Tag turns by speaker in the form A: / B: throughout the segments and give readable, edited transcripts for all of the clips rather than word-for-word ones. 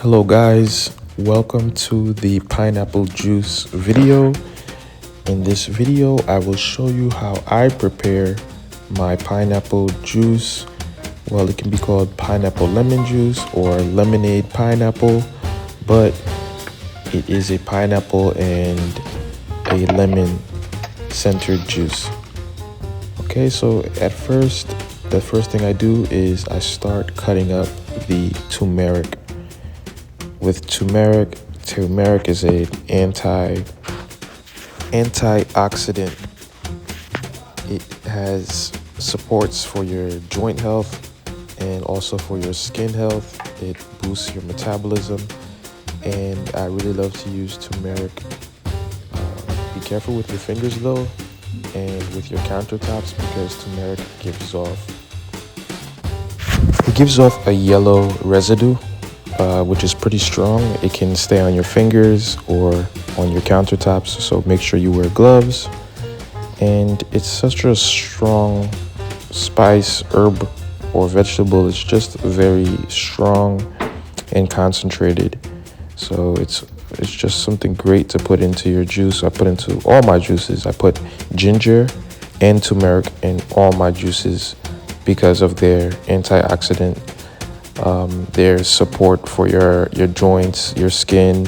A: Hello guys, welcome to the pineapple juice video. In this video, I will show you how I prepare my pineapple juice. Well, it can be called pineapple lemon juice or lemonade pineapple, but it is a pineapple and a lemon centered juice. Okay, so the first thing I do is I start cutting up the turmeric. With turmeric is a antioxidant. It has supports for your joint health and also for your skin health. It boosts your metabolism, and I really love to use turmeric. Be careful with your fingers though, and with your countertops, because turmeric gives off a yellow residue. Which is pretty strong. It can stay on your fingers or on your countertops, so make sure you wear gloves. And it's such a strong spice, herb, or vegetable. It's just very strong and concentrated. So it's just something great to put into your juice. I put into all my juices. I put ginger and turmeric in all my juices because of their antioxidant. There's support for your joints, your skin,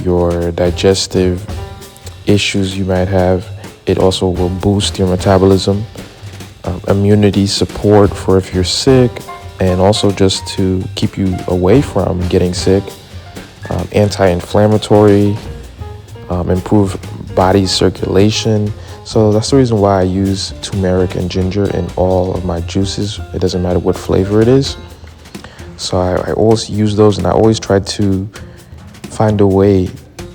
A: your digestive issues you might have. It also will boost your metabolism, immunity support for if you're sick, and also just to keep you away from getting sick. Anti-inflammatory, improve body circulation. So that's the reason why I use turmeric and ginger in all of my juices. It doesn't matter what flavor it is. So I always use those, and I always try to find a way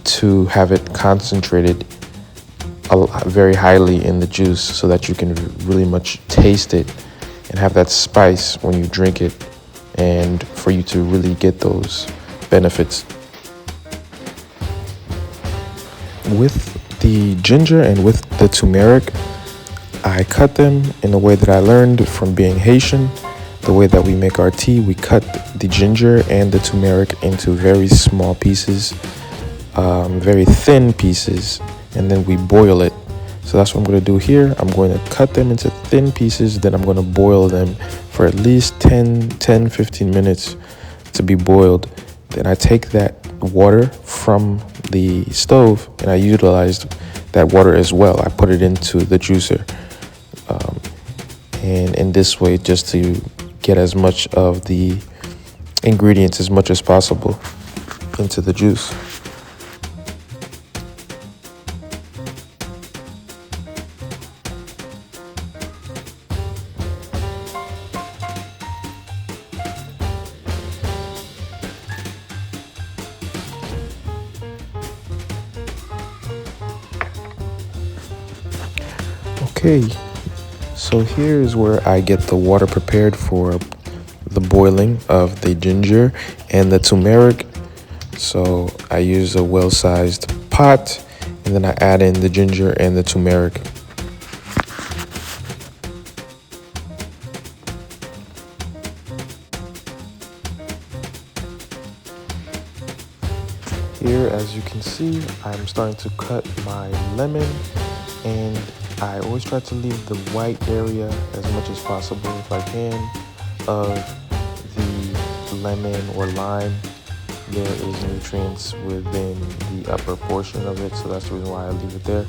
A: to have it concentrated very highly in the juice so that you can really much taste it and have that spice when you drink it, and for you to really get those benefits. With the ginger and with the turmeric, I cut them in a way that I learned from being Haitian. The way that we make our tea, we cut the ginger and the turmeric into very small pieces, very thin pieces, and then we boil it. So that's what I'm going to do here. I'm going to cut them into thin pieces, then I'm going to boil them for at least 15 minutes to be boiled. Then I take that water from the stove and I utilized that water as well. I put it into the juicer. And in this way, just to get as much of the ingredients as much as possible into the juice. Okay, so here is where I get the water prepared for the boiling of the ginger and the turmeric. So I use a well-sized pot, and then I add in the ginger and the turmeric. Here, as you can see, I'm starting to cut my lemon, and I always try to leave the white area as much as possible if I can of the lemon or lime. There is nutrients within the upper portion of it, so that's the reason why I leave it there.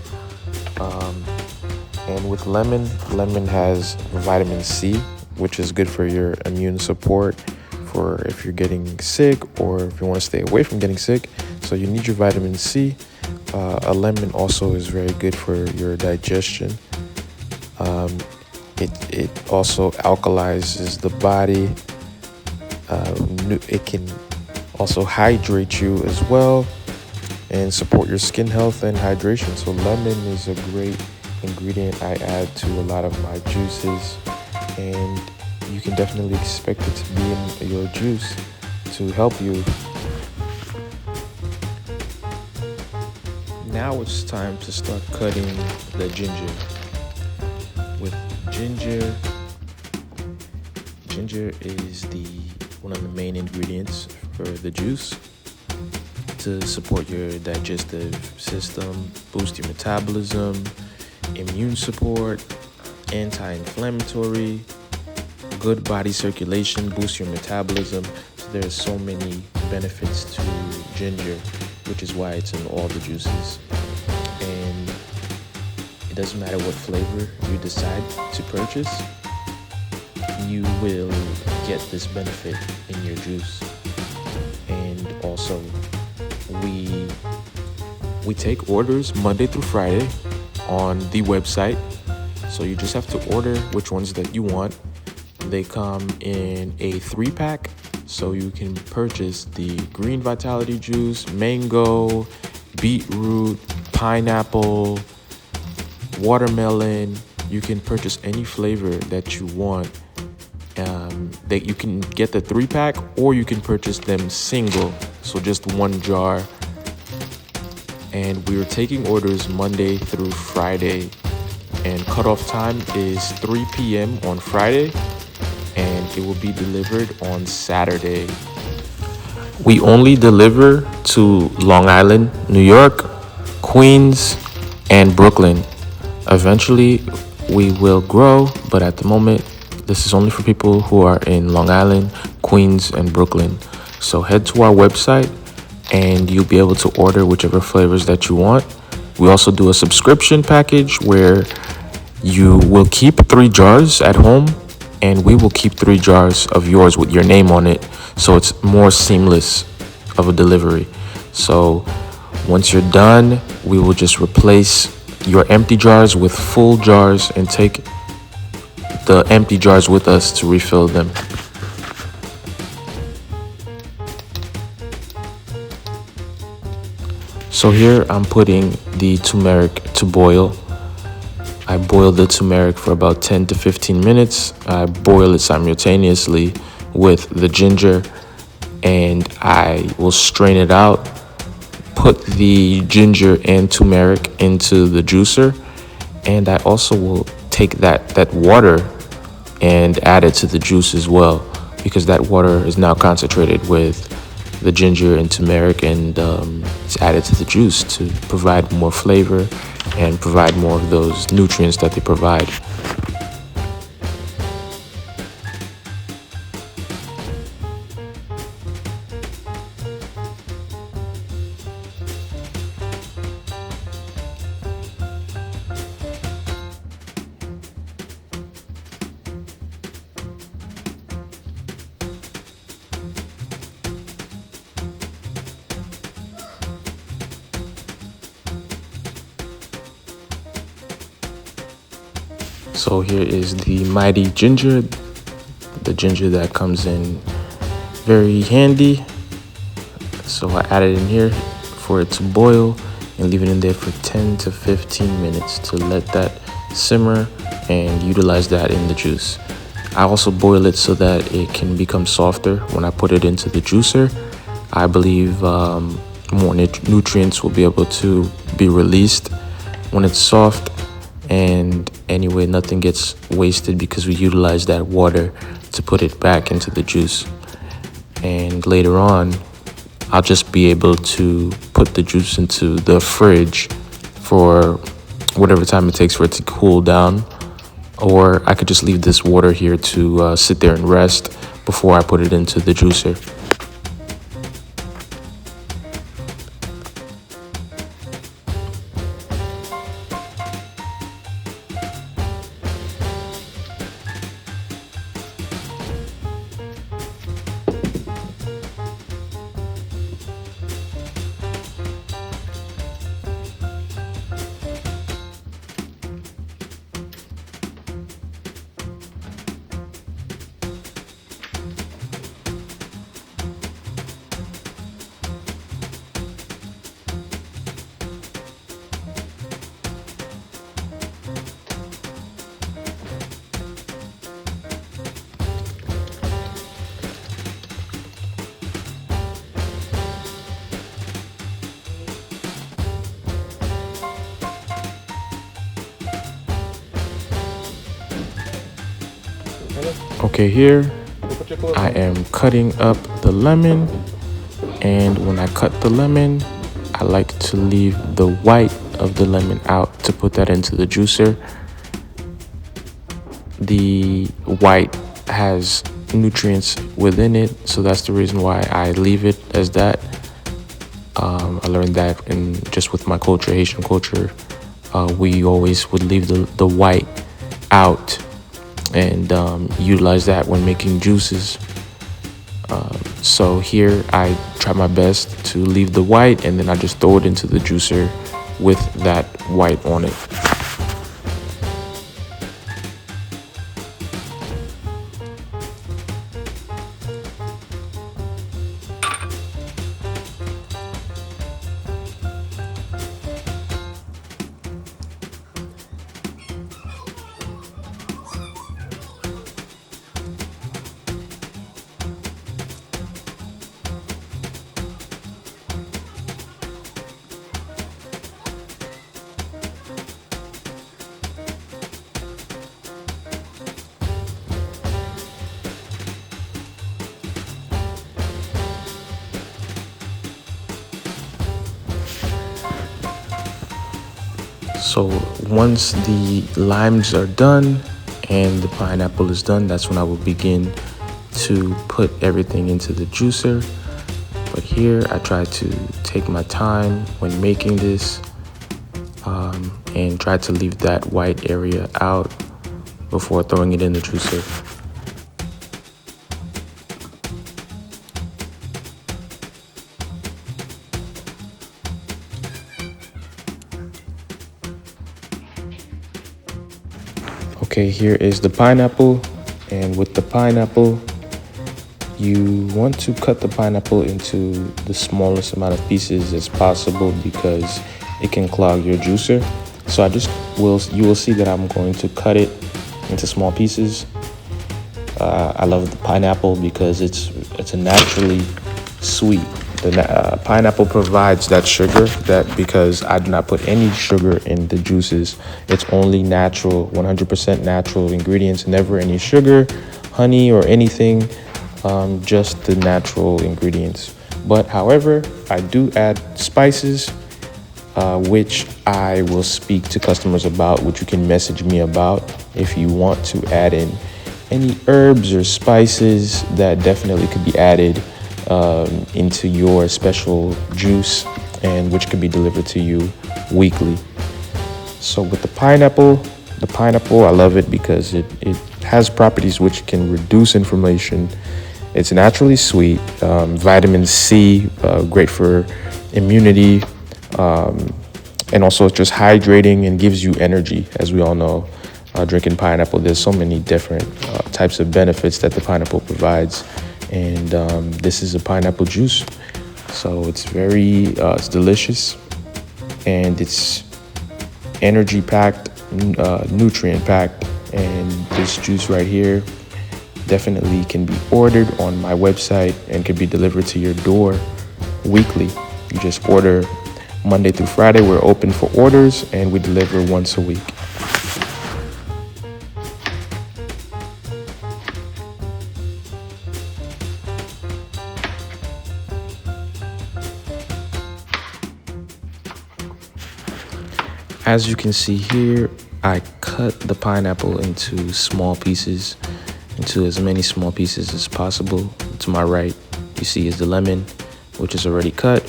A: And with lemon has vitamin C, which is good for your immune support, for if you're getting sick or if you want to stay away from getting sick. So you need your vitamin C. A lemon also is very good for your digestion. It also alkalizes the body. It can also hydrate you as well and support your skin health and hydration. So lemon is a great ingredient I add to a lot of my juices, and you can definitely expect it to be in your juice to help you. Now it's time to start cutting the ginger. With ginger is the one of the main ingredients for the juice to support your digestive system, boost your metabolism, immune support, anti-inflammatory, good body circulation, boost your metabolism. So there's so many benefits to ginger, which is why it's in all the juices. And it doesn't matter what flavor you decide to purchase, you will get this benefit in your juice. And also, we take orders Monday through Friday on the website. So you just have to order which ones that you want. They come in a 3-pack, so you can purchase the green vitality juice, mango, beetroot, pineapple, watermelon. You can purchase any flavor that you want. That you can get the 3-pack, or you can purchase them single, so just one jar. And we're taking orders Monday through Friday, and cutoff time is 3 p.m. on Friday, and it will be delivered on Saturday. We only deliver to Long Island, New York, Queens, and Brooklyn. Eventually, we will grow, but at the moment, this is only for people who are in Long Island, Queens, and Brooklyn. So head to our website and you'll be able to order whichever flavors that you want. We also do a subscription package where you will keep 3 jars at home, and we will keep 3 jars of yours with your name on it. So it's more seamless of a delivery. So once you're done, we will just replace your empty jars with full jars and take the empty jars with us to refill them. So here I'm putting the turmeric to boil. I boil the turmeric for about 10 to 15 minutes. I boil it simultaneously with the ginger, and I will strain it out, put the ginger and turmeric into the juicer, and I also will take that water and add it to the juice as well, because that water is now concentrated with the ginger and turmeric, and it's added to the juice to provide more flavor and provide more of those nutrients that they provide. So here is the mighty ginger, the ginger that comes in very handy. So I add it in here for it to boil and leave it in there for 10 to 15 minutes to let that simmer and utilize that in the juice. I also boil it so that it can become softer when I put it into the juicer. I believe more nutrients will be able to be released when it's soft. And anyway, nothing gets wasted because we utilize that water to put it back into the juice. And later on, I'll just be able to put the juice into the fridge for whatever time it takes for it to cool down. Or I could just leave this water here to sit there and rest before I put it into the juicer. Okay, here I am cutting up the lemon, and when I cut the lemon, I like to leave the white of the lemon out to put that into the juicer. The white has nutrients within it, so that's the reason why I leave it as that. I learned that in just with my culture, Haitian culture, we always would leave the white out and utilize that when making juices. So here I try my best to leave the white, and then I just throw it into the juicer with that white on it. So once the limes are done and the pineapple is done, that's when I will begin to put everything into the juicer. But here I try to take my time when making this and try to leave that white area out before throwing it in the juicer. Okay, here is the pineapple, and with the pineapple, you want to cut the pineapple into the smallest amount of pieces as possible because it can clog your juicer. So you will see that I'm going to cut it into small pieces. I love the pineapple because it's a naturally sweet. The pineapple provides that sugar because I do not put any sugar in the juices. It's only natural, 100% natural ingredients, never any sugar, honey, or anything, just the natural ingredients. But however, I do add spices, which I will speak to customers about, which you can message me about if you want to add in any herbs or spices that definitely could be added into your special juice, and which can be delivered to you weekly. So with the pineapple, I love it because it has properties which can reduce inflammation. It's naturally sweet, vitamin C, great for immunity, and also it's just hydrating and gives you energy. As we all know, drinking pineapple, there's so many different types of benefits that the pineapple provides. And this is a pineapple juice, so it's it's delicious, and it's energy packed, nutrient packed. And this juice right here definitely can be ordered on my website and can be delivered to your door weekly. You just order Monday through Friday. We're open for orders, and we deliver once a week. As you can see here, I cut the pineapple into small pieces, into as many small pieces as possible. To my right, you see is the lemon, which is already cut.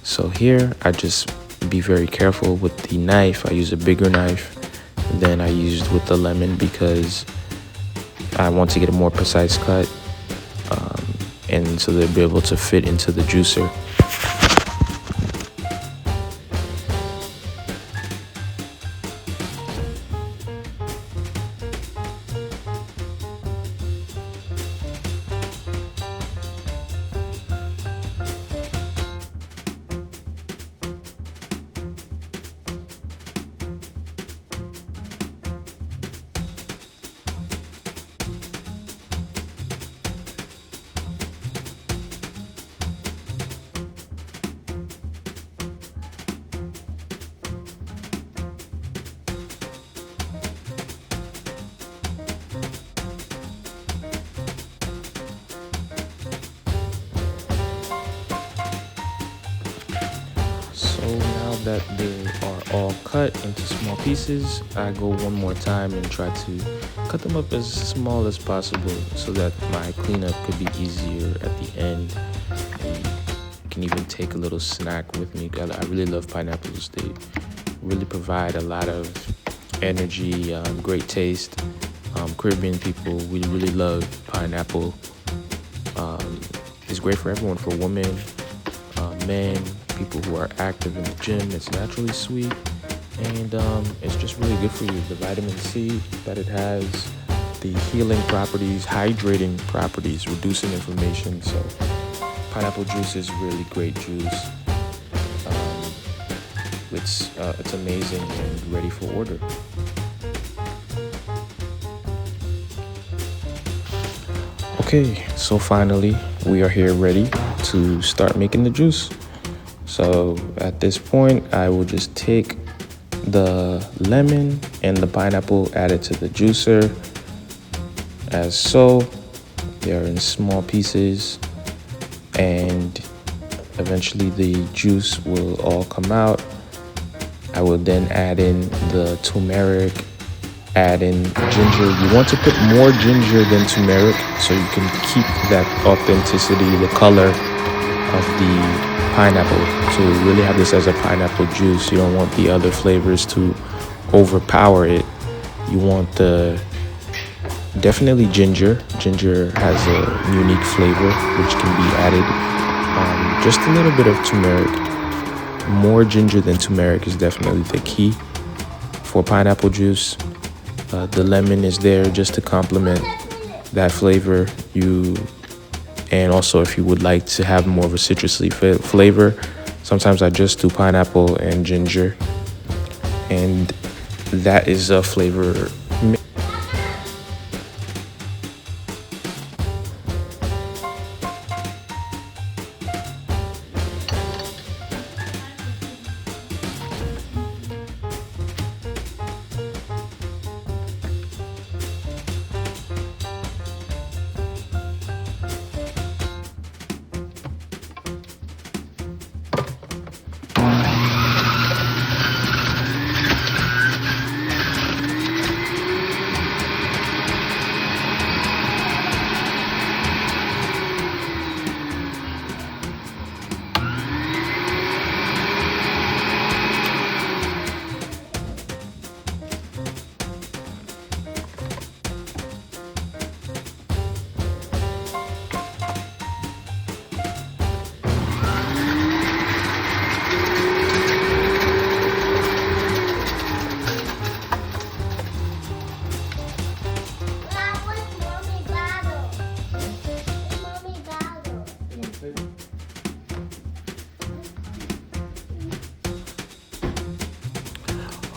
A: So here, I just be very careful with the knife. I use a bigger knife than I used with the lemon because I want to get a more precise cut, and so they'll be able to fit into the juicer. that they are all cut into small pieces, I go one more time and try to cut them up as small as possible so that my cleanup could be easier at the end. And you can even take a little snack with me. I really love pineapples. They really provide a lot of energy, great taste. Caribbean people, we really love pineapple. It's great for everyone, for women, men, people who are active in the gym. It's naturally sweet, and it's just really good for you. The vitamin C that it has, the healing properties, hydrating properties, reducing inflammation. So pineapple juice is really great juice. It's amazing and ready for order. Okay, so finally we are here ready to start making the juice. So at this point, I will just take the lemon and the pineapple, add it to the juicer as so. They are in small pieces, and eventually the juice will all come out. I will then add in the turmeric, add in ginger. You want to put more ginger than turmeric so you can keep that authenticity, the color of the pineapple. To really have this as a pineapple juice, you don't want the other flavors to overpower it. You want definitely ginger. Ginger has a unique flavor which can be added. Just a little bit of turmeric. More ginger than turmeric is definitely the key for pineapple juice. The lemon is there just to complement that flavor. And also, if you would like to have more of a citrusy flavor, sometimes I just do pineapple and ginger, and that is a flavor.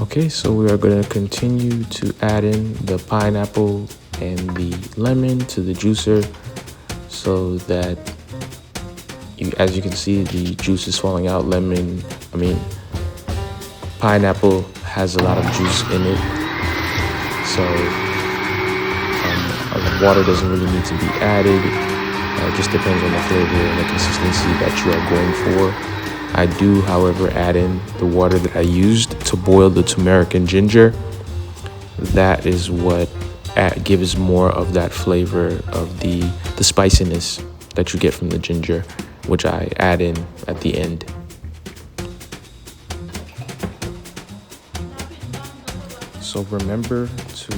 A: Okay, so we are going to continue to add in the pineapple and the lemon to the juicer so that, as you can see, the juice is falling out. Pineapple has a lot of juice in it, so water doesn't really need to be added. It just depends on the flavor and the consistency that you are going for. I do, however, add in the water that I used to boil the turmeric and ginger. That is what gives more of that flavor of the spiciness that you get from the ginger, which I add in at the end. So remember to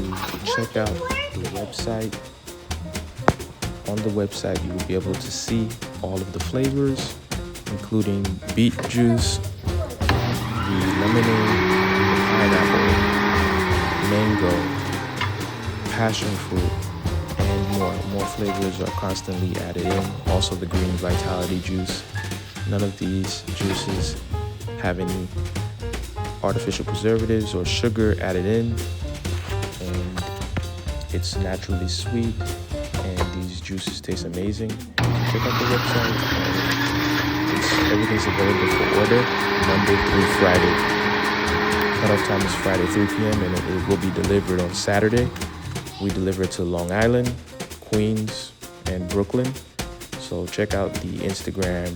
A: check out the website. On the website, you will be able to see all of the flavors, including beet juice, the lemonade, the pineapple, mango, passion fruit, and more. More flavors are constantly added in. Also the green vitality juice. None of these juices have any artificial preservatives or sugar added in, and it's naturally sweet, and these juices taste amazing. Check out the website. Everything's available for order Monday through Friday. Cutoff time is Friday 3 p.m. and it will be delivered on Saturday. We deliver to Long Island, Queens, and Brooklyn. So check out the Instagram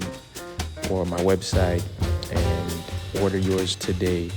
A: or my website and order yours today.